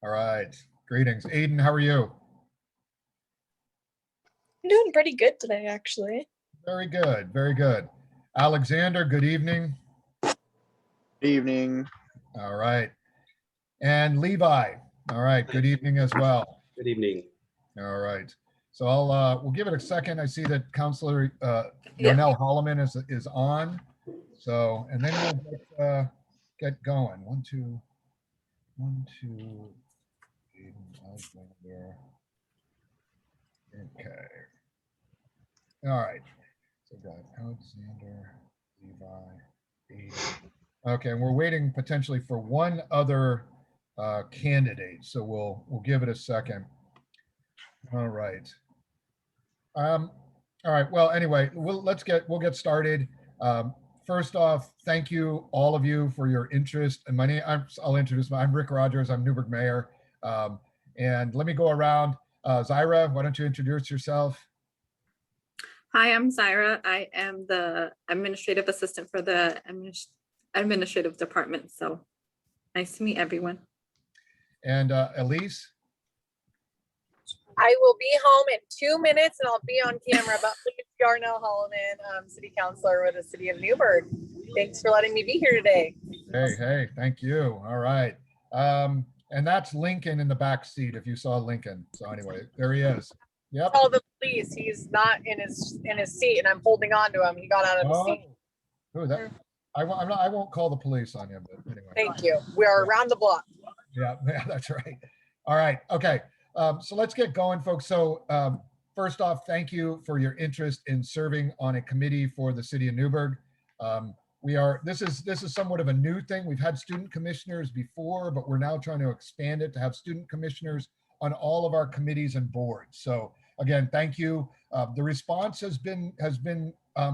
All right. Greetings. Aiden, how are you? I'm doing pretty good today, actually. Very good. Very good. Alexander, good evening. Good evening. All right. And Levi. All right. Good evening as well. Good evening. All right. So we'll give it a second. I see that Councilor Yarnell Hollamon is on. So, and then we'll get going. One, two, Aiden, Alexander. Okay. All right. So we've got Alexander, Levi, Aiden. Okay, and we're waiting potentially for one other candidate. So we'll give it a second. All right. All right. Well, anyway, we'll get started. First off, thank you all of you for your interest. And I'll introduce I'm Rick Rogers. I'm Newberg Mayor. And let me go around. Zyra, why don't you introduce yourself? Hi, I'm Zyra. I am the administrative assistant for the administrative department. So nice to meet everyone. And Elise? I will be home in 2 minutes and I'll be on camera, but please, Yarnell Hollamon, City Councilor with the City of Newberg. Thanks for letting me be here today. Hey, thank you. All right. And that's Lincoln in the back seat, if you saw Lincoln. So anyway, there he is. Yep. Call the police. He's not in his seat and I'm holding on to him. He got out of the seat. Oh, I won't call the police on you, but anyway. Thank you. We are around the block. Yeah, that's right. All right. Okay. So let's get going, folks. So first off, thank you for your interest in serving on a committee for the City of Newberg. This is somewhat of a new thing. We've had student commissioners before, but we're now trying to expand it to have student commissioners on all of our committees and boards. So again, thank you. The response has been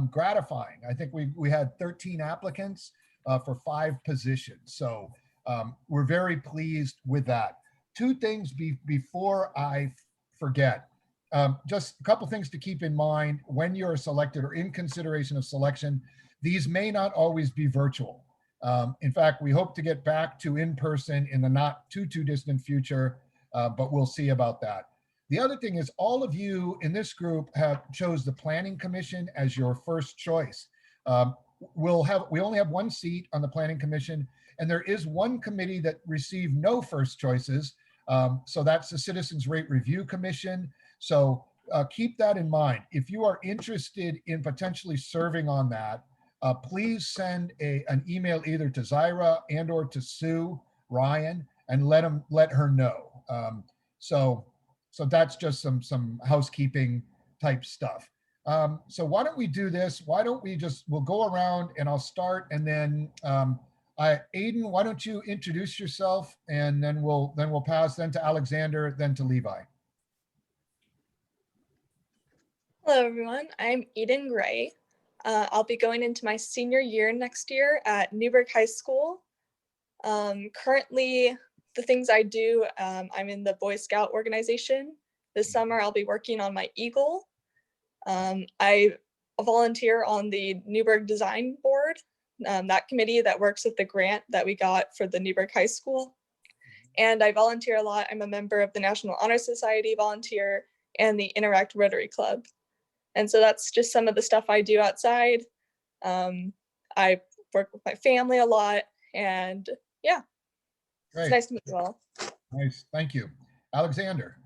gratifying. I think we had 13 applicants for 5 positions. So we're very pleased with that. 2 things before I forget. Just a couple things to keep in mind when you're selected or in consideration of selection. These may not always be virtual. In fact, we hope to get back to in-person in the not too distant future, but we'll see about that. The other thing is all of you in this group have chose the Planning Commission as your first choice. We only have 1 seat on the Planning Commission, and there is 1 committee that received no first choices. So that's the Citizens Rate Review Commission. So keep that in mind. If you are interested in potentially serving on that, please send an email either to Zyra and or to Sue Ryan and let her know. So that's just some housekeeping type stuff. So why don't we do this? Why don't we'll go around and I'll start, and then Aiden, why don't you introduce yourself, and then we'll pass then to Alexander, then to Levi. Hello, everyone. I'm Aiden Gray. I'll be going into my senior year next year at Newberg High School. Currently, the things I do, I'm in the Boy Scout organization. This summer, I'll be working on my Eagle. I volunteer on the Newberg Design Board, that committee that works with the grant that we got for the Newberg High School. And I volunteer a lot. I'm a member of the National Honor Society volunteer and the Interact Rotary Club. And so that's just some of the stuff I do outside. I work with my family a lot, and yeah, Great. It's nice to meet you all. Nice, thank you. Alexander.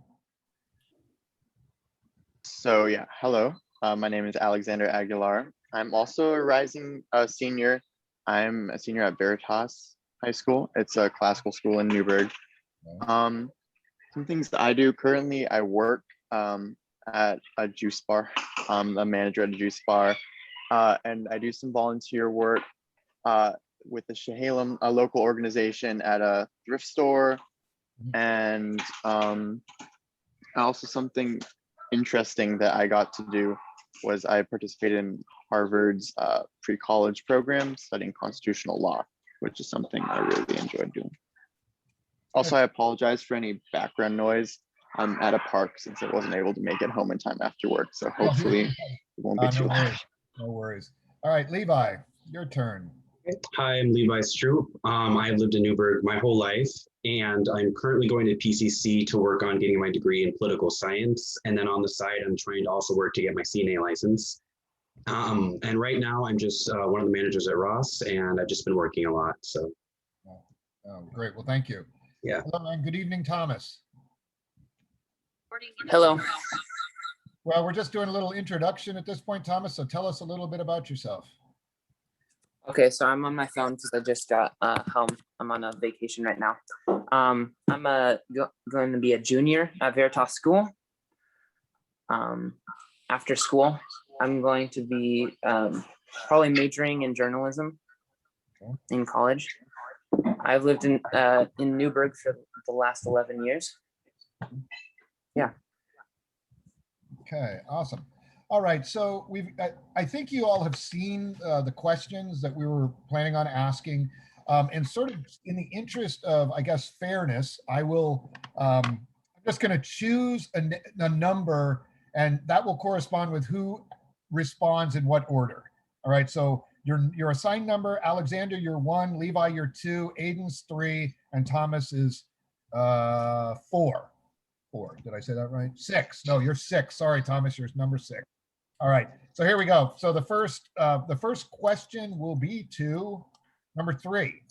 So yeah, hello. My name is Alexander Aguilar. I'm also a rising senior. I'm a senior at Veritas High School. It's a classical school in Newberg. Some things that I do currently, I work at a juice bar. I'm a manager at a juice bar, and I do some volunteer work with the Hellamon, a local organization, at a thrift store. And also something interesting that I got to do was I participated in Harvard's pre-college program studying constitutional law, which is something I really enjoyed doing. Also, I apologize for any background noise. I'm at a park since I wasn't able to make it home in time after work, so hopefully it won't be too loud. No worries. All right, Levi, your turn. Hi, I'm Levi Stroop. I've lived in Newberg my whole life, and I'm currently going to PCC to work on getting my degree in political science. And then on the side, I'm trying to also work to get my CNA license. And right now, I'm just one of the managers at Ross, and I've just been working a lot. So, Great. Well, thank you. yeah. Hello, and good evening, Thomas. Hello. Well, we're just doing a little introduction at this point, Thomas. So tell us a little bit about yourself. Okay, so I'm on my phone because I just got home. I'm on a vacation right now. I'm going to be a junior at Veritas School. After school, I'm going to be probably majoring in journalism in college. I've lived in Newberg for the last 11 years. Yeah. Okay, awesome. All right, so I think you all have seen the questions that we were planning on asking, and sort of in the interest of, I guess, fairness, I will, I'm just going to choose a number, and that will correspond with who responds in what order. All right, so your assigned number, Alexander, you're 1, Levi, you're 2, Aiden's 3, and Thomas is 4. 4. Did I say that right? 6. No, you're 6. Sorry, Thomas, you're number 6. All right, so here we go. So the first question will be to number 3,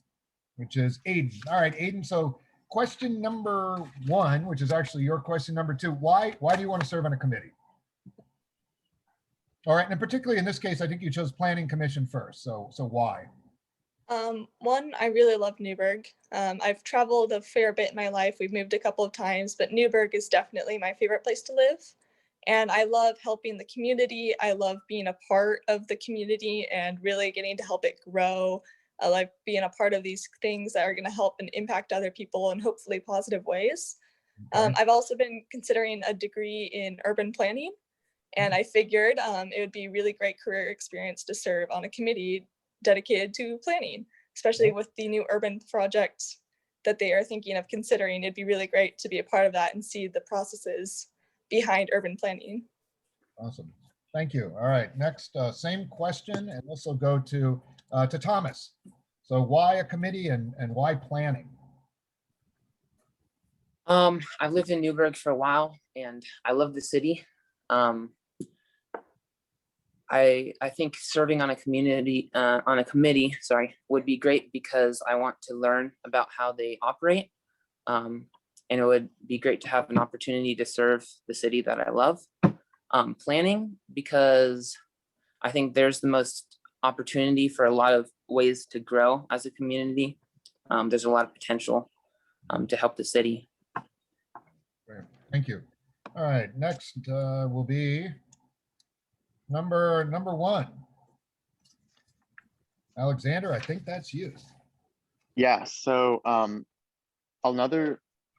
which is Aiden. All right, Aiden. So question number 1, which is actually your question number 2. Why do you want to serve on a committee? All right, and particularly in this case, I think you chose Planning Commission first. So why? One, I really love Newberg. I've traveled a fair bit in my life. We've moved a couple of times, but Newberg is definitely my favorite place to live. And I love helping the community. I love being a part of the community and really getting to help it grow. I like being a part of these things that are going to help and impact other people in hopefully positive ways. Okay. I've also been considering a degree in urban planning, and I figured it would be really great career experience to serve on a committee dedicated to planning, especially with the new urban projects that they are thinking of considering. It'd be really great to be a part of that and see the processes behind urban planning. Awesome. Thank you. All right, next, same question, and this will go to Thomas. So why a committee and why planning? I've lived in Newberg for a while and I love the city. I think serving on a committee, would be great because I want to learn about how they operate. And it would be great to have an opportunity to serve the city that I love. Planning, because I think there's the most opportunity for a lot of ways to grow as a community. There's a lot of potential to help the city. Great. Thank you. All right, next will be number 1. Alexander, I think that's you. Yeah, so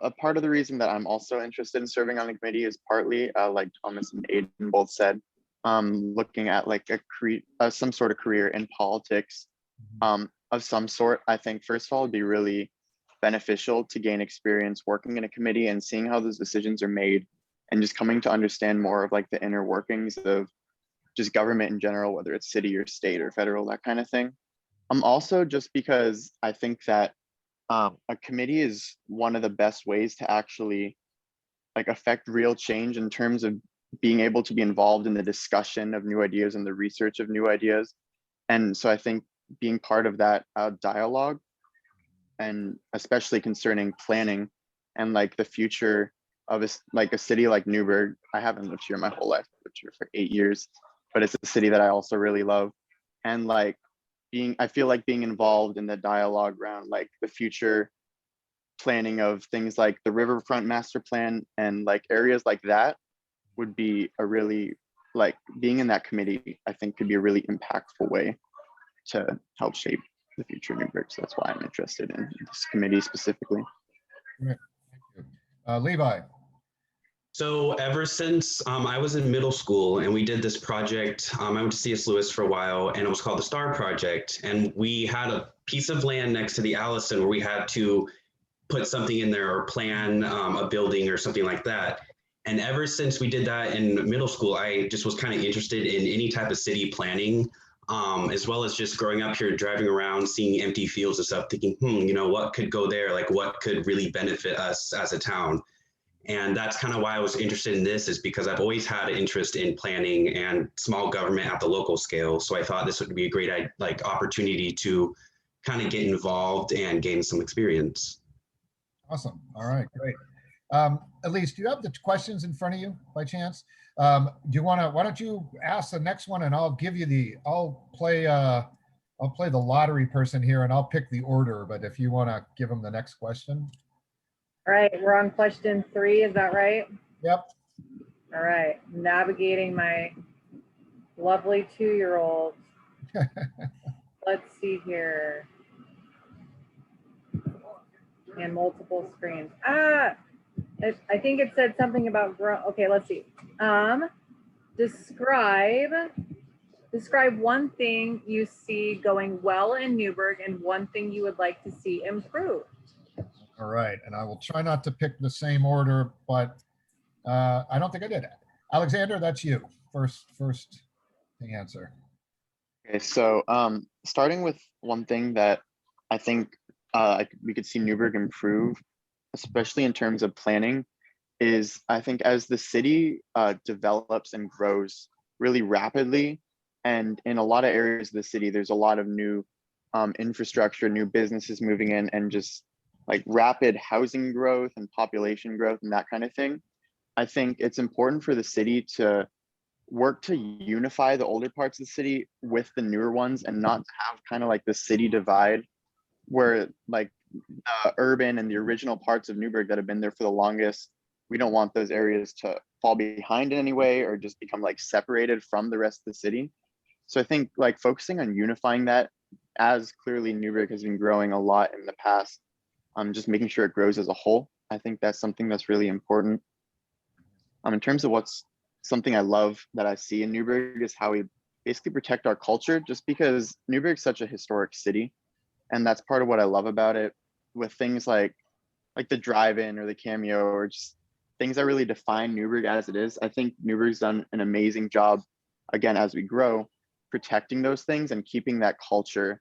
a part of the reason that I'm also interested in serving on the committee is partly, like Thomas and Aiden both said, looking at like some sort of career in politics of some sort. I think first of all, it'd be really beneficial to gain experience working in a committee and seeing how those decisions are made and just coming to understand more of like the inner workings of just government in general, whether it's city or state or federal, that kind of thing. Also just because I think that a committee is one of the best ways to actually like affect real change in terms of being able to be involved in the discussion of new ideas and the research of new ideas. And so I think being part of that dialogue, and especially concerning planning and like the future of a city like Newberg. I haven't lived here my whole life, I've lived here for 8 years, but it's a city that I also really love. And like I feel like being involved in the dialogue around like the future planning of things like the riverfront master plan and like areas like that would be a really, like being in that committee, I think could be a really impactful way to help shape the future of Newberg. So that's why I'm interested in this committee specifically. Great. Thank you. Levi. So ever since I was in middle school and we did this project, I went to C.S. Lewis for a while and it was called the STAR Project. And we had a piece of land next to the Allison where we had to put something in there or plan a building or something like that. And ever since we did that in middle school, I just was kind of interested in any type of city planning. as well as just growing up here, driving around, seeing empty fields and stuff, thinking, you know, what could go there? Like what could really benefit us as a town? And that's kind of why I was interested in this, is because I've always had an interest in planning and small government at the local scale. So I thought this would be a great like opportunity to kind of get involved and gain some experience. Awesome. All right, great. Elise, do you have the questions in front of you by chance? Do you want to, why don't you ask the next one and I'll give you I'll play the lottery person here and I'll pick the order, but if you want to give them the next question. All right, we're on question 3, is that right? Yep. All right, navigating my lovely 2-year-old. Let's see here. And multiple screens. I think it said something about okay, let's see. Describe one thing you see going well in Newberg and one thing you would like to see improved. All right, and I will try not to pick the same order, but I don't think I did. Alexander, that's you. First the answer. Okay, so starting with one thing that I think we could see Newberg improve, especially in terms of planning, is I think as the city develops and grows really rapidly, and in a lot of areas of the city, there's a lot of new infrastructure, new businesses moving in, and just like rapid housing growth and population growth and that kind of thing. I think it's important for the city to work to unify the older parts of the city with the newer ones and not have kind of like the city divide where like the urban and the original parts of Newberg that have been there for the longest, we don't want those areas to fall behind in any way or just become like separated from the rest of the city. So I think like focusing on unifying that, as clearly Newberg has been growing a lot in the past, just making sure it grows as a whole. I think that's something that's really important. In terms of what's something I love that I see in Newberg is how we basically protect our culture, just because Newberg's such a historic city. And that's part of what I love about it, with things like the drive-in or the cameo or just things that really define Newberg as it is. I think Newberg's done an amazing job, again, as we grow, protecting those things and keeping that culture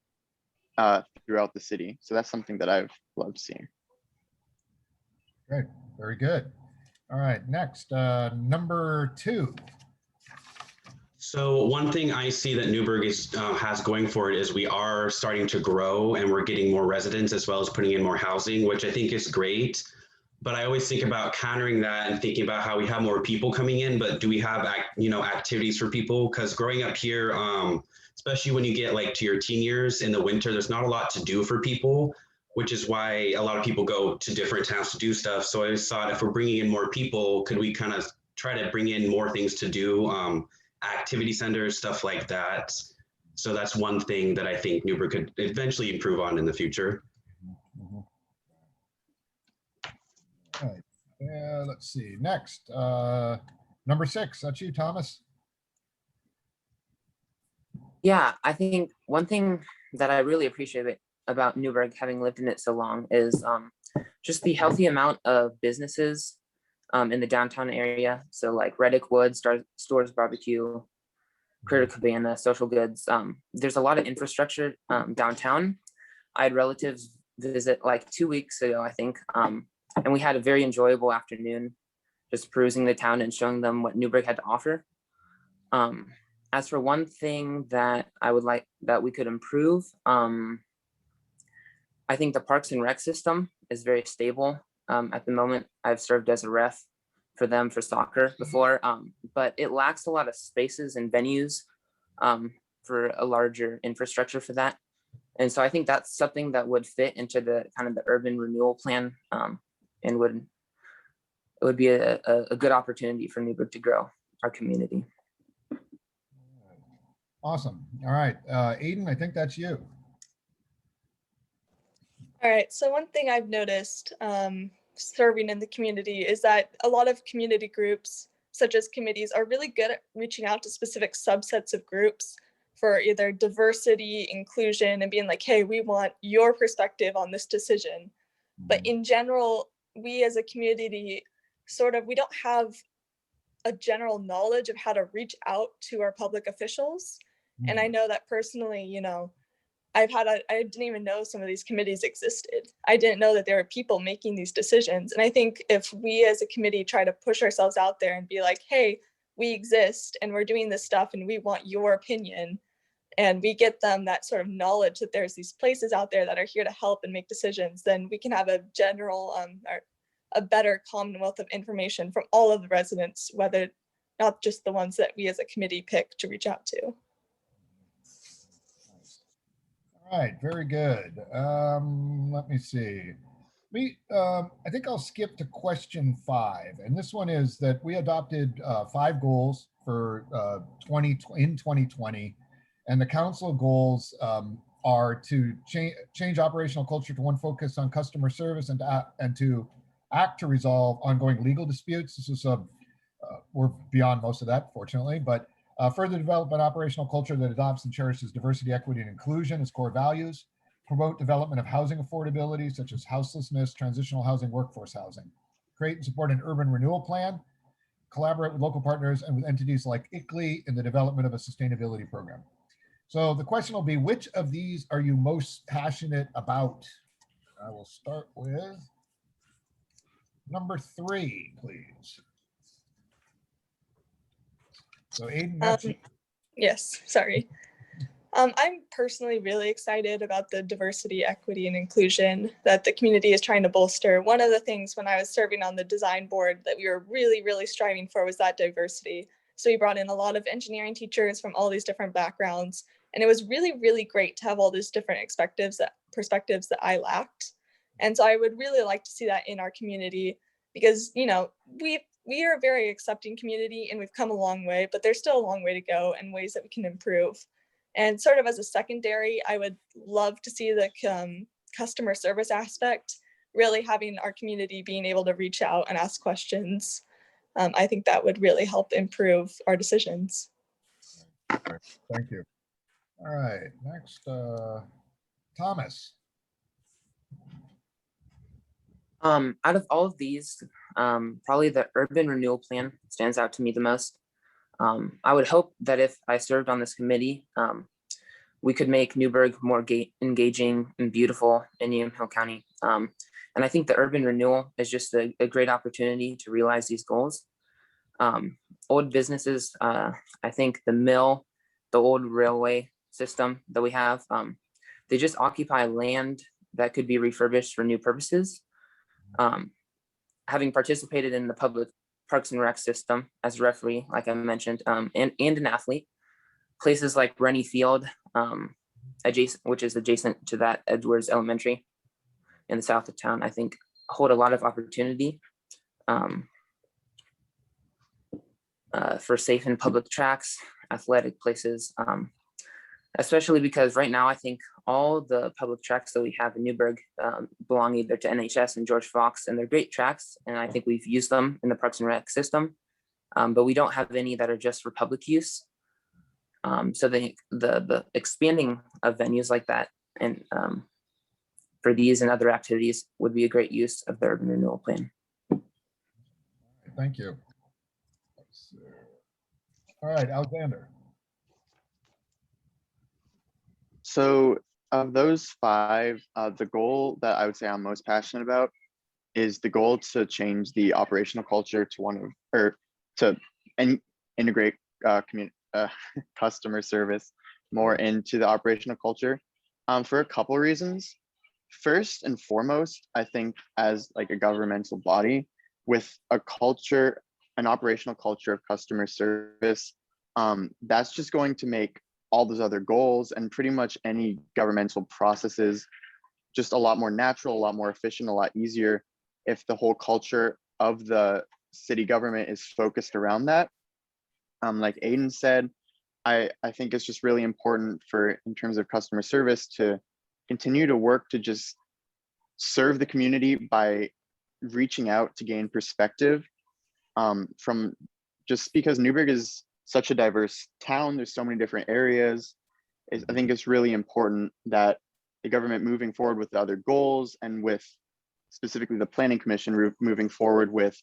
throughout the city. So that's something that I've loved seeing. Great, very good. All right, next, number 2. So one thing I see that Newberg has going for it is we are starting to grow and we're getting more residents as well as putting in more housing, which I think is great. But I always think about countering that and thinking about how we have more people coming in, but do we have activities for people? Because growing up here, especially when you get like to your teen years in the winter, there's not a lot to do for people, which is why a lot of people go to different towns to do stuff. So I always thought if we're bringing in more people, could we kind of try to bring in more things to do? Activity centers, stuff like that. So that's one thing that I think Newberg could eventually improve on in the future. All right, let's see, next, number 6, that's you, Thomas. Yeah, I think one thing that I really appreciate about Newberg, having lived in it so long, is just the healthy amount of businesses in the downtown area. So like Reddick Woods, Stores Barbecue, Critter Cabana, Social Goods. There's a lot of infrastructure downtown. I had relatives visit like 2 weeks ago, I think. And we had a very enjoyable afternoon just perusing the town and showing them what Newberg had to offer. As for one thing that I would like that we could improve, I think the Parks and Rec system is very stable. At the moment, I've served as a ref for them for soccer before, but it lacks a lot of spaces and venues for a larger infrastructure for that. And so I think that's something that would fit into the kind of the urban renewal plan, and it would be a good opportunity for Newberg to grow our community. Awesome. All right, Aiden, I think that's you. All right, so one thing I've noticed serving in the community is that a lot of community groups, such as committees, are really good at reaching out to specific subsets of groups for either diversity, inclusion, and being like, hey, we want your perspective on this decision. But in general, we as a community, we don't have a general knowledge of how to reach out to our public officials. And I know that personally, I didn't even know some of these committees existed. I didn't know that there were people making these decisions. And I think if we as a committee try to push ourselves out there and be like, hey, we exist and we're doing this stuff and we want your opinion, and we get them that sort of knowledge that there's these places out there that are here to help and make decisions, then we can have a general or a better commonwealth of information from all of the residents, whether not just the ones that we as a committee pick to reach out to. All right, very good. Let me see. I think I'll skip to question 5. And this one is that we adopted 5 goals for 2020. And the council goals are to change operational culture to one focus on customer service and to act to resolve ongoing legal disputes. This is we're beyond most of that, fortunately, but further develop an operational culture that adopts and cherishes diversity, equity, and inclusion as core values. Promote development of housing affordability, such as houselessness, transitional housing, workforce housing. Create and support an urban renewal plan. Collaborate with local partners and with entities like ICLEI in the development of a sustainability program. So the question will be, which of these are you most passionate about? I will start with number 3, please. So Aiden, that's you. Yes, sorry. I'm personally really excited about the diversity, equity, and inclusion that the community is trying to bolster. One of the things when I was serving on the design board that we were really, really striving for was that diversity. So we brought in a lot of engineering teachers from all these different backgrounds. And it was really, really great to have all these different perspectives that I lacked. And so I would really like to see that in our community because, we are a very accepting community and we've come a long way, but there's still a long way to go and ways that we can improve. And sort of as a secondary, I would love to see the customer service aspect, really having our community being able to reach out and ask questions. I think that would really help improve our decisions. Thank you. All right, next, Thomas. Out of all of these, probably the urban renewal plan stands out to me the most. I would hope that if I served on this committee, we could make Newberg more engaging and beautiful in Yamhill County. And I think the urban renewal is just a great opportunity to realize these goals. Old businesses, I think the mill, the old railway system that we have, they just occupy land that could be refurbished for new purposes. Having participated in the public Parks and Rec system as a referee, like I mentioned, and an athlete, places like Rennie Field, which is adjacent to that Edwards Elementary in the south of town, I think hold a lot of opportunity for safe and public tracks, athletic places, especially because right now I think all the public tracks that we have in Newberg belong either to NHS and George Fox, and they're great tracks, and I think we've used them in the Parks and Rec system, but we don't have any that are just for public use. So the expanding of venues like that and for these and other activities would be a great use of the urban renewal plan. Thank you. All right, Alexander. So of those 5, the goal that I would say I'm most passionate about is the goal to change the operational culture to integrate customer service more into the operational culture for a couple of reasons. First and foremost, I think as like a governmental body with an operational culture of customer service, that's just going to make all those other goals and pretty much any governmental processes just a lot more natural, a lot more efficient, a lot easier if the whole culture of the city government is focused around that. Like Aiden said, I think it's just really important in terms of customer service to continue to work to just serve the community by reaching out to gain perspective from just because Newberg is such a diverse town. There's so many different areas. I think it's really important that the government moving forward with the other goals and with specifically the planning commission moving forward with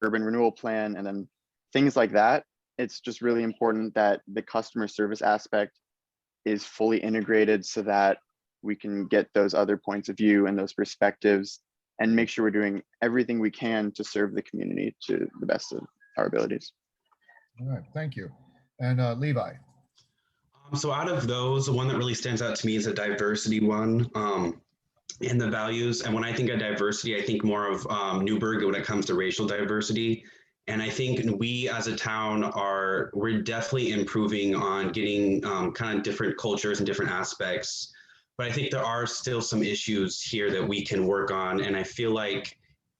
urban renewal plan and then things like that, it's just really important that the customer service aspect is fully integrated so that we can get those other points of view and those perspectives and make sure we're doing everything we can to serve the community to the best of our abilities. All right, thank you. And Levi. So out of those, the one that really stands out to me is a diversity one, and the values. And when I think of diversity, I think more of Newberg when it comes to racial diversity. And I think we as a town we're definitely improving on getting kind of different cultures and different aspects. But I think there are still some issues here that we can work on. And I feel like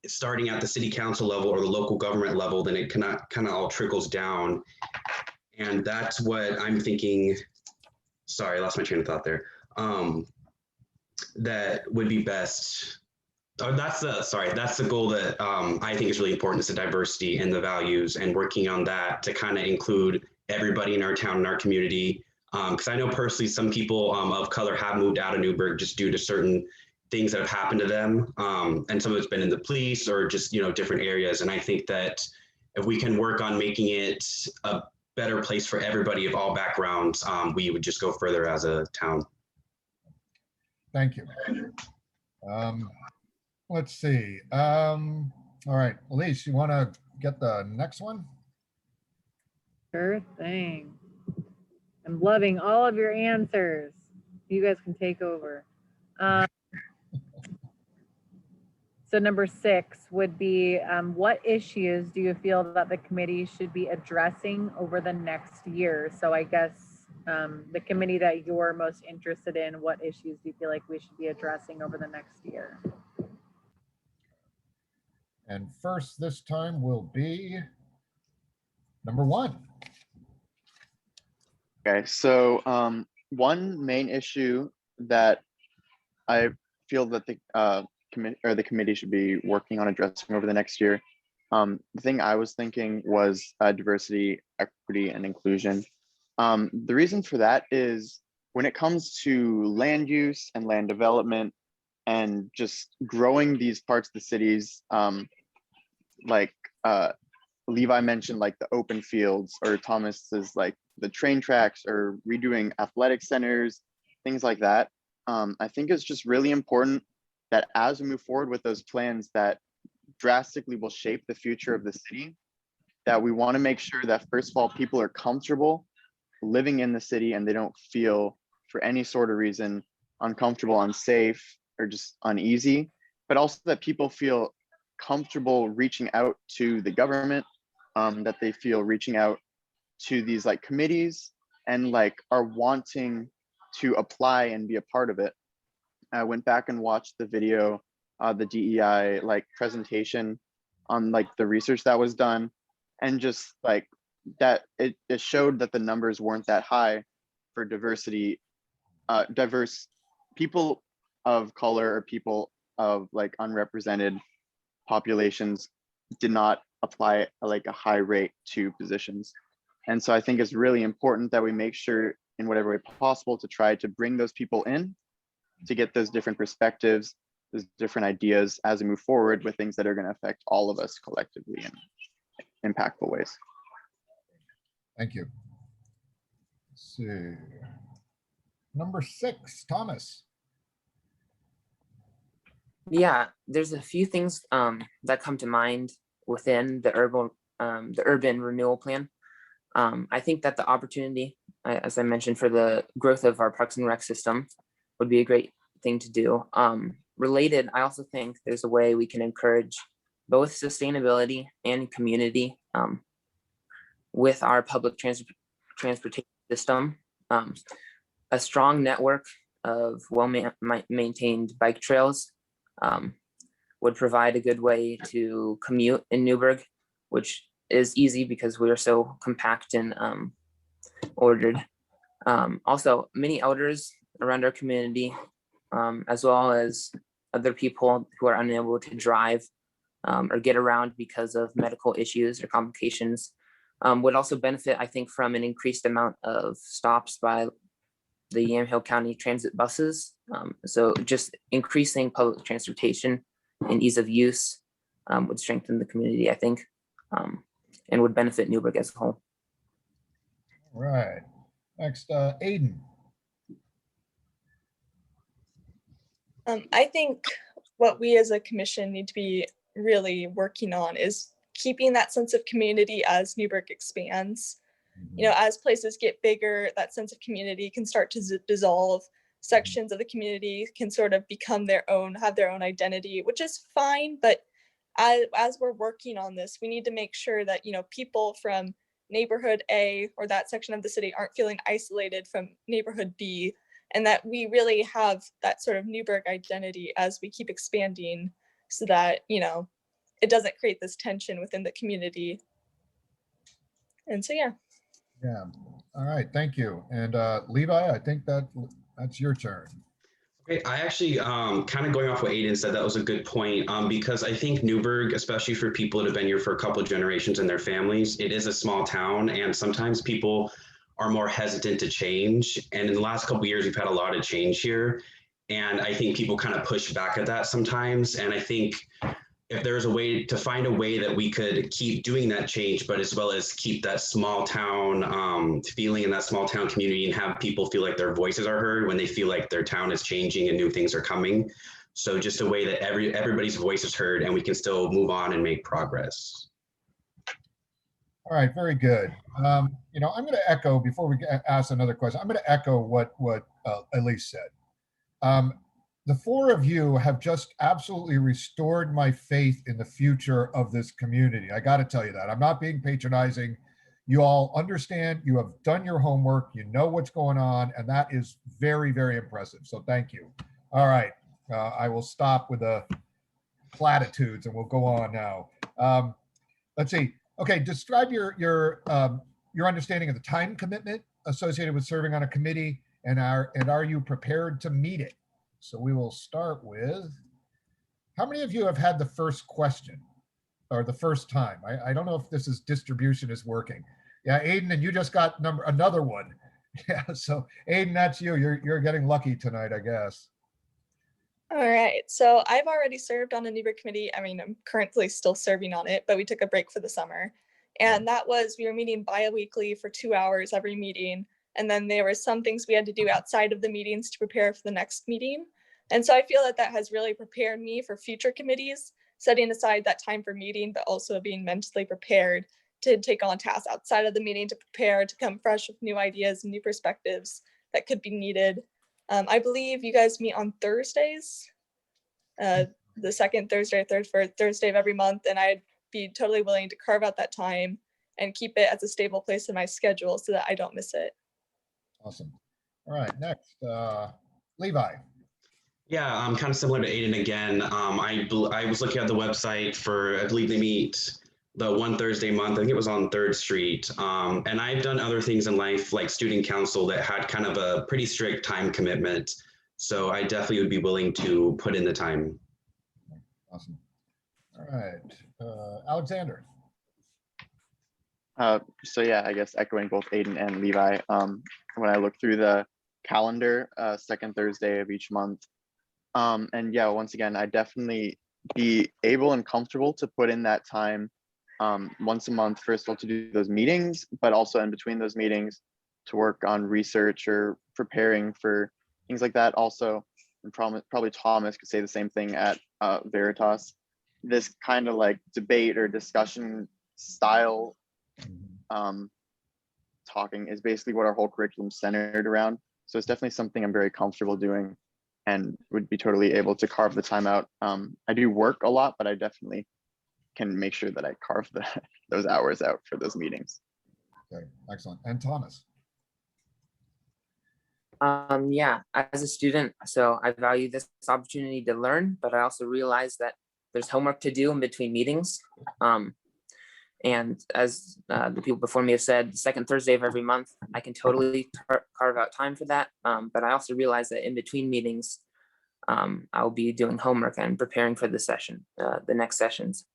starting at the city council level or the local government level, then it kind of all trickles down. And that's what I'm thinking. Sorry, I lost my train of thought there. That would be best. Oh, that's the goal that I think is really important, is the diversity and the values, and working on that to kind of include everybody in our town and our community. Because I know personally some people of color have moved out of Newberg just due to certain things that have happened to them. And some of it's been in the police or just, different areas. And I think that if we can work on making it a better place for everybody of all backgrounds, we would just go further as a town. Thank you. Let's see. All right, Elise, you want to get the next one? Sure thing. I'm loving all of your answers. You guys can take over. So number 6 would be, what issues do you feel that the committee should be addressing over the next year? So I guess the committee that you're most interested in, what issues do you feel like we should be addressing over the next year? And first this time will be number 1. Okay, so one main issue that I feel that the committee should be working on addressing over the next year, the thing I was thinking was diversity, equity, and inclusion. The reason for that is when it comes to land use and land development and just growing these parts of the cities, like Levi mentioned, like the open fields, or Thomas is like the train tracks, or redoing athletic centers, things like that. I think it's just really important that as we move forward with those plans that drastically will shape the future of the city, that we want to make sure that first of all, people are comfortable living in the city and they don't feel for any sort of reason uncomfortable, unsafe, or just uneasy, but also that people feel comfortable reaching out to the government, that they feel reaching out to these like committees and like are wanting to apply and be a part of it. I went back and watched the video, the DEI like presentation on like the research that was done, and just like that it showed that the numbers weren't that high for diversity, diverse people of color or people of like unrepresented populations did not apply like a high rate to positions. And so I think it's really important that we make sure in whatever way possible to try to bring those people in, to get those different perspectives, those different ideas as we move forward with things that are going to affect all of us collectively in impactful ways. Thank you. Let's see. Number 6, Thomas. Yeah, there's a few things that come to mind within the urban renewal plan. I think that the opportunity, as I mentioned, for the growth of our Parks and Rec system would be a great thing to do. Related, I also think there's a way we can encourage both sustainability and community with our public transportation system. A strong network of well-maintained bike trails would provide a good way to commute in Newberg, which is easy because we are so compact and ordered. Also, many elders around our community, as well as other people who are unable to drive or get around because of medical issues or complications, would also benefit, I think, from an increased amount of stops by the Yamhill County Transit buses. So just increasing public transportation and ease of use would strengthen the community, I think, and would benefit Newberg as a whole. All right. Next, Aiden. I think what we as a commission need to be really working on is keeping that sense of community as Newberg expands. You know, as places get bigger, that sense of community can start to dissolve. Sections of the community can sort of become their own, have their own identity, which is fine. But as we're working on this, we need to make sure that, you know, people from neighborhood A or that section of the city aren't feeling isolated from neighborhood B, and that we really have that sort of Newberg identity as we keep expanding, so that, you know, it doesn't create this tension within the community. And so, yeah. Yeah. All right. Thank you. And Levi, I think that's your turn. Okay, I actually kind of going off what Aiden said, that was a good point, because I think Newberg, especially for people that have been here for a couple of generations and their families, it is a small town, and sometimes people are more hesitant to change. And in the last couple of years, we've had a lot of change here, and I think people kind of push back at that sometimes. And I think if there's a way to find a way that we could keep doing that change, but as well as keep that small town feeling in that small town community, and have people feel like their voices are heard when they feel like their town is changing and new things are coming. So just a way that everybody's voice is heard and we can still move on and make progress. All right, very good. You know, I'm going to echo, before we ask another question, I'm going to echo what Elise said. The four of you have just absolutely restored my faith in the future of this community. I got to tell you that. I'm not being patronizing. You all understand, you have done your homework, you know what's going on, and that is very, very impressive. So thank you. All right, I will stop with the platitudes and we'll go on now. Let's see. Okay, describe your understanding of the time commitment associated with serving on a committee, and are you prepared to meet it? So we will start with, how many of you have had the first question or the first time? I don't know if this is distribution is working. Yeah, Aiden, and you just got another one. Yeah, so Aiden, that's you. You're getting lucky tonight, I guess. All right, so I've already served on a Newberg committee. I mean, I'm currently still serving on it, but we took a break for the summer. And that was, we were meeting bi-weekly for 2 hours every meeting. And then there were some things we had to do outside of the meetings to prepare for the next meeting. And so I feel that that has really prepared me for future committees, setting aside that time for meeting, but also being mentally prepared to take on tasks outside of the meeting, to prepare, to come fresh with new ideas and new perspectives that could be needed. I believe you guys meet on Thursdays, the second Thursday or third Thursday of every month. And I'd be totally willing to carve out that time and keep it as a stable place in my schedule so that I don't miss it. Awesome. All right, next, Levi. Yeah, kind of similar to Aiden again. I was looking at the website for, I believe they meet the one Thursday a month. I think it was on 3rd Street. And I've done other things in life, like student council, that had kind of a pretty strict time commitment. So I definitely would be willing to put in the time. Awesome. All right, Alexander. So yeah, I guess echoing both Aiden and Levi, when I look through the calendar, second Thursday of each month, and yeah, once again, I definitely be able and comfortable to put in that time once a month, first of all, to do those meetings, but also in between those meetings to work on research or preparing for things like that. Also, and probably Thomas could say the same thing at Veritas. This kind of like debate or discussion style talking is basically what our whole curriculum centered around. So it's definitely something I'm very comfortable doing and would be totally able to carve the time out. I do work a lot, but I definitely can make sure that I carve those hours out for those meetings. Okay, excellent. And Thomas. Yeah, as a student, so I value this opportunity to learn, but I also realize that there's homework to do in between meetings. And as the people before me have said, the second Thursday of every month, I can totally carve out time for that. But I also realize that in between meetings, I'll be doing homework and preparing for the session, the next sessions.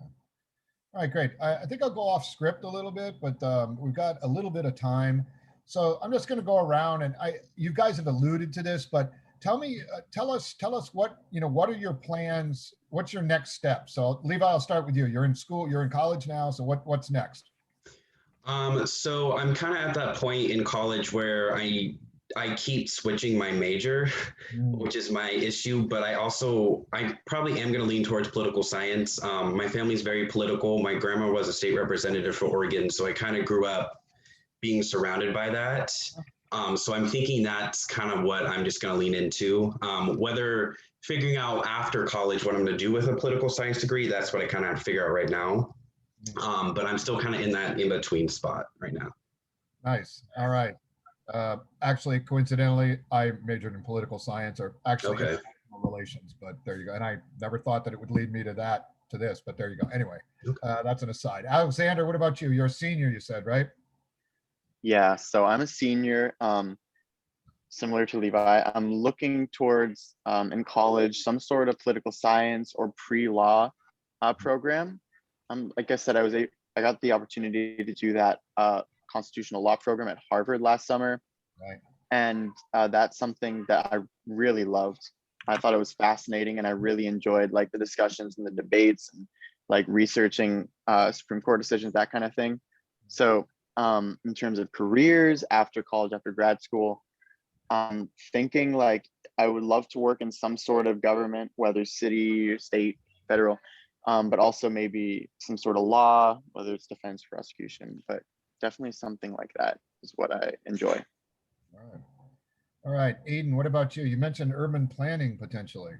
All right, great. I think I'll go off script a little bit, but we've got a little bit of time. So I'm just going to go around, and you guys have alluded to this, but tell us what are your plans? What's your next step? So Levi, I'll start with you. You're in school, you're in college now. So what's next? So I'm kind of at that point in college where I keep switching my major, which is my issue. But I probably am going to lean towards political science. My family's very political. My grandma was a state representative for Oregon, so I kind of grew up being surrounded by that. So I'm thinking that's kind of what I'm just going to lean into. Whether figuring out after college what I'm going to do with a political science degree, that's what I kind of have to figure out right now. But I'm still kind of in that in-between spot right now. Nice. All right. Actually, coincidentally, I majored in political science, or actually Okay. international relations, but there you go. And I never thought that it would lead me to this, but there you go. Anyway, that's an aside. Alexander, what about you? You're a senior, you said, right? Yeah, so I'm a senior, similar to Levi. I'm looking towards in college some sort of political science or pre-law program. Like I said, I got the opportunity to do that constitutional law program at Harvard last summer, Right. and that's something that I really loved. I thought it was fascinating, and I really enjoyed like the discussions and the debates and like researching Supreme Court decisions, that kind of thing. So in terms of careers after college, after grad school, thinking like I would love to work in some sort of government, whether city, state, federal, but also maybe some sort of law, whether it's defense, prosecution, but definitely something like that is what I enjoy. All right. All right. Aiden, what about you? You mentioned urban planning potentially.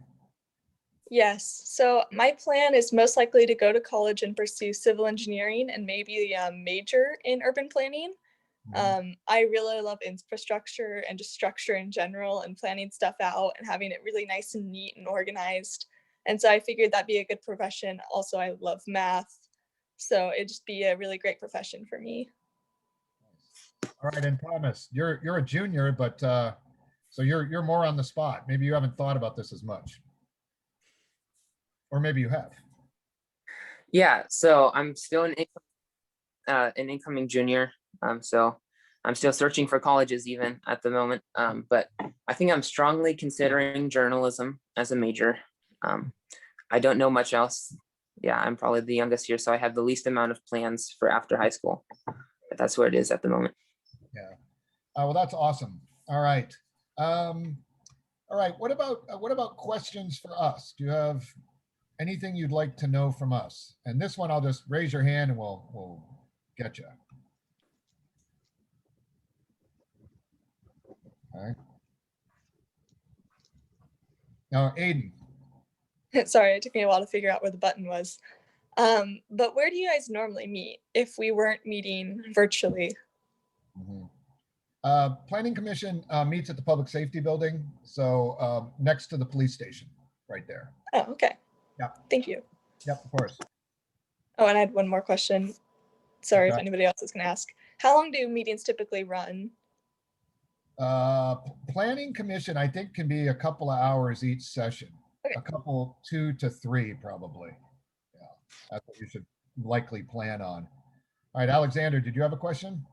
Yes, so my plan is most likely to go to college and pursue civil engineering and maybe major in urban planning. I really love infrastructure and just structure in general and planning stuff out and having it really nice and neat and organized. And so I figured that'd be a good profession. Also, I love math, so it'd just be a really great profession for me. All right, and Thomas, you're a junior, but so you're more on the spot. Maybe you haven't thought about this as much, or maybe you have. Yeah, so I'm still an incoming junior. So I'm still searching for colleges even at the moment. But I think I'm strongly considering journalism as a major. I don't know much else. Yeah, I'm probably the youngest here, so I have the least amount of plans for after high school. But that's where it is at the moment. Yeah. Well, that's awesome. All right. All right. What about questions for us? Do you have anything you'd like to know from us? And this one, I'll just raise your hand and we'll get you. All right. Now, Aiden. Sorry, it took me a while to figure out where the button was. But where do you guys normally meet if we weren't meeting virtually? Planning Commission meets at the Public Safety Building, so next to the police station, right there. Oh, okay. Yeah. Thank you. Yep, of course. Oh, and I had one more question. Sorry if Okay. anybody else is going to ask. How long do meetings typically run? Planning Commission, I think, can be a couple of hours each session. Okay. A couple, 2 to 3 probably. Yeah, that's what you should likely plan on. All right, Alexander, did you have a question?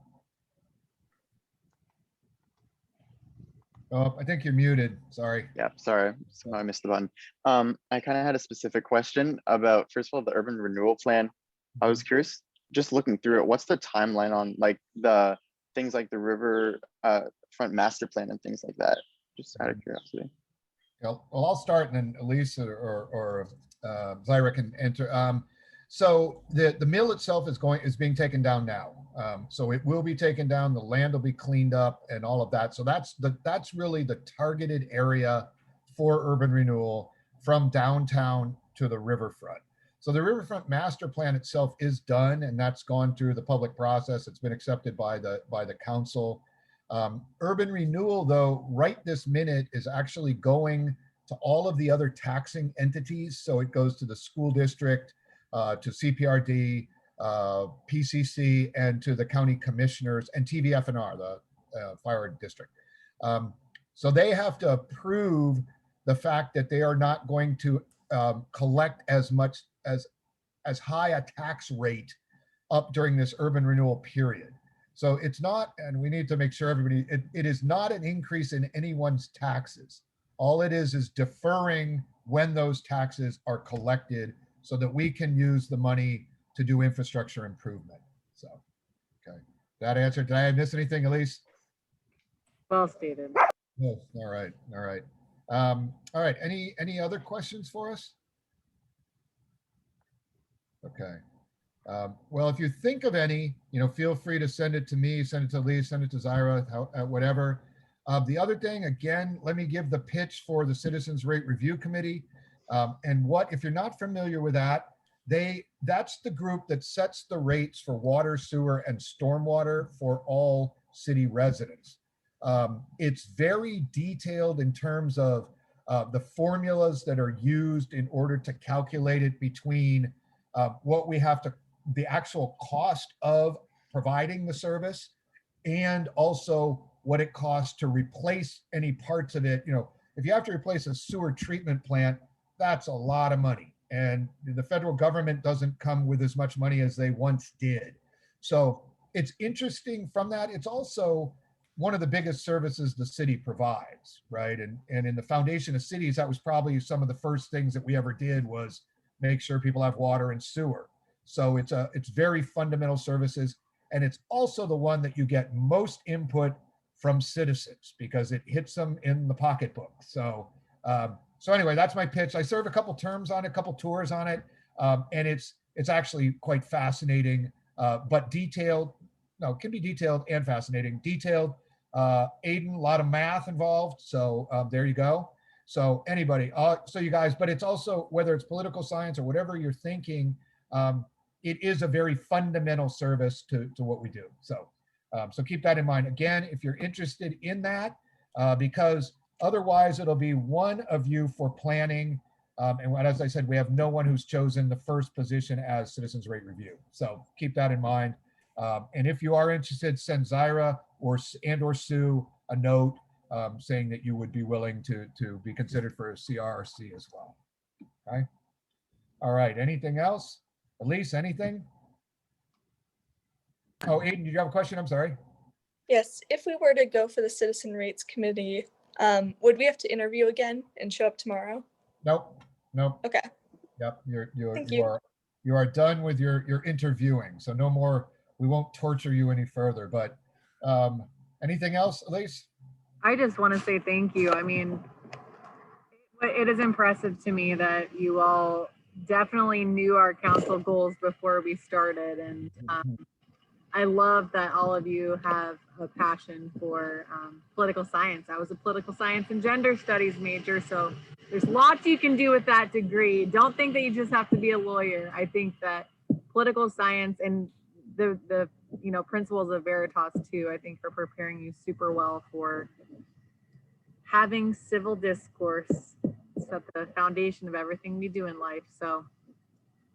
Oh, I think you're muted. Sorry. Yeah, sorry, somehow I missed the button. I kind of had a specific question about, first of all, the urban renewal plan. I was curious, just looking through it, what's the timeline on like the things like the river front master plan and things like that? Just out of curiosity. Well, I'll start and then Elise or Zyra can enter. So the mill itself is being taken down now. So it will be taken down, the land will be cleaned up and all of that. So that's really the targeted area for urban renewal from downtown to the riverfront. So the riverfront master plan itself is done, and that's gone through the public process. It's been accepted by the council. Urban renewal, though, right this minute is actually going to all of the other taxing entities. So it goes to the school district, to CPRD, PCC, and to the county commissioners and TVFNR, the fire district. So they have to approve the fact that they are not going to collect as much as high a tax rate up during this urban renewal period. So it's not, and we need to make sure everybody, it is not an increase in anyone's taxes. All it is deferring when those taxes are collected so that we can use the money to do infrastructure improvement. So Okay, that answered. Did I miss anything, Elise? Well stated. No. All right, all right. All right, any other questions for us? Okay. Well, if you think of any, feel free to send it to me, send it to Elise, send it to Zyra, whatever. The other thing, again, let me give the pitch for the Citizens Rate Review Committee. And if you're not familiar with that, that's the group that sets the rates for water, sewer, and stormwater for all city residents. It's very detailed in terms of the formulas that are used in order to calculate it between what we have to, the actual cost of providing the service, and also what it costs to replace any parts of it. If you have to replace a sewer treatment plant, that's a lot of money. And the federal government doesn't come with as much money as they once did. So it's interesting from that. It's also one of the biggest services the city provides, right? And in the foundation of cities, that was probably some of the first things that we ever did, was make sure people have water and sewer. So it's very fundamental services. And it's also the one that you get most input from citizens, because it hits them in the pocketbook. So anyway, that's my pitch. I serve a couple terms on it, a couple tours on it. And it's actually quite fascinating, but detailed. No, it can be detailed and fascinating. Detailed, Aiden, a lot of math involved. So there you go. So anybody, so you guys, but it's also, whether it's political science or whatever you're thinking, it is a very fundamental service to what we do. So keep that in mind. Again, if you're interested in that, because otherwise it'll be one of you for planning. And as I said, we have no one who's chosen the first position as Citizens Rate Review. So keep that in mind. And if you are interested, send Zyra or Sue a note saying that you would be willing to be considered for a CRC as well. Okay. All right. Anything else? Elise, anything? Oh, Aiden, did you have a question? I'm sorry. Yes, if we were to go for the Citizen Rates Committee, would we have to interview again and show up tomorrow? Nope. Okay. Yep. Thank You are done with your interviewing. So no more. We won't torture you any further. But anything else, Elise? I just want to say thank you. I mean, it is impressive to me that you all definitely knew our council goals before we started. And I love that all of you have a passion for political science. I was a political science and gender studies major, so there's lots you can do with that degree. Don't think that you just have to be a lawyer. I think that political science and the principles of Veritas too, I think, are preparing you super well for having civil discourse at the foundation of everything we do in life. So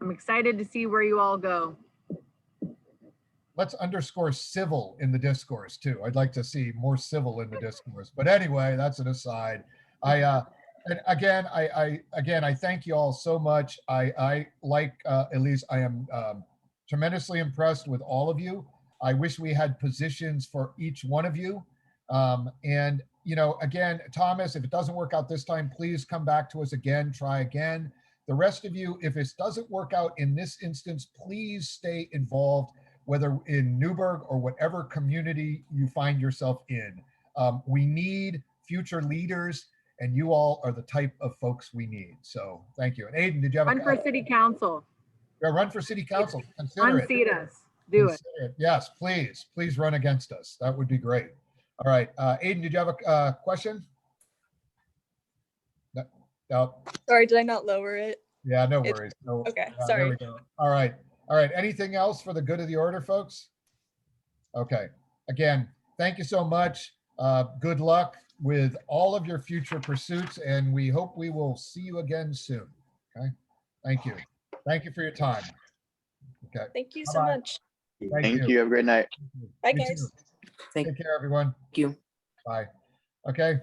I'm excited to see where you all go. Let's underscore civil in the discourse too. I'd like to see more civil in the discourse. But anyway, that's an aside. And again, I thank you all so much. I like Elise. I am tremendously impressed with all of you. I wish we had positions for each one of you. And again, Thomas, if it doesn't work out this time, please come back to us again, try again. The rest of you, if it doesn't work out in this instance, please stay involved, whether in Newberg or whatever community you find yourself in. We need future leaders, and you all are the type of folks we need. So thank you. And Aiden, did you have Run for city council. Yeah, run for city council. Consider it. Unseat us. Do it. Consider it. Yes, please run against us. That would be great. All right, Aiden, did you have a question? No. Sorry, did I not lower it? Yeah, no worries. No, Okay, there sorry. we go. All right. Anything else for the good of the order, folks? Okay. Again, thank you so much. Good luck with all of your future pursuits, and we hope we will see you again soon. Okay. Thank you. Thank you for your time. Okay. Thank you so Bye-bye. much. Thank you. Have a great night. Bye, You guys. too. Take care, everyone. you. Bye. Okay.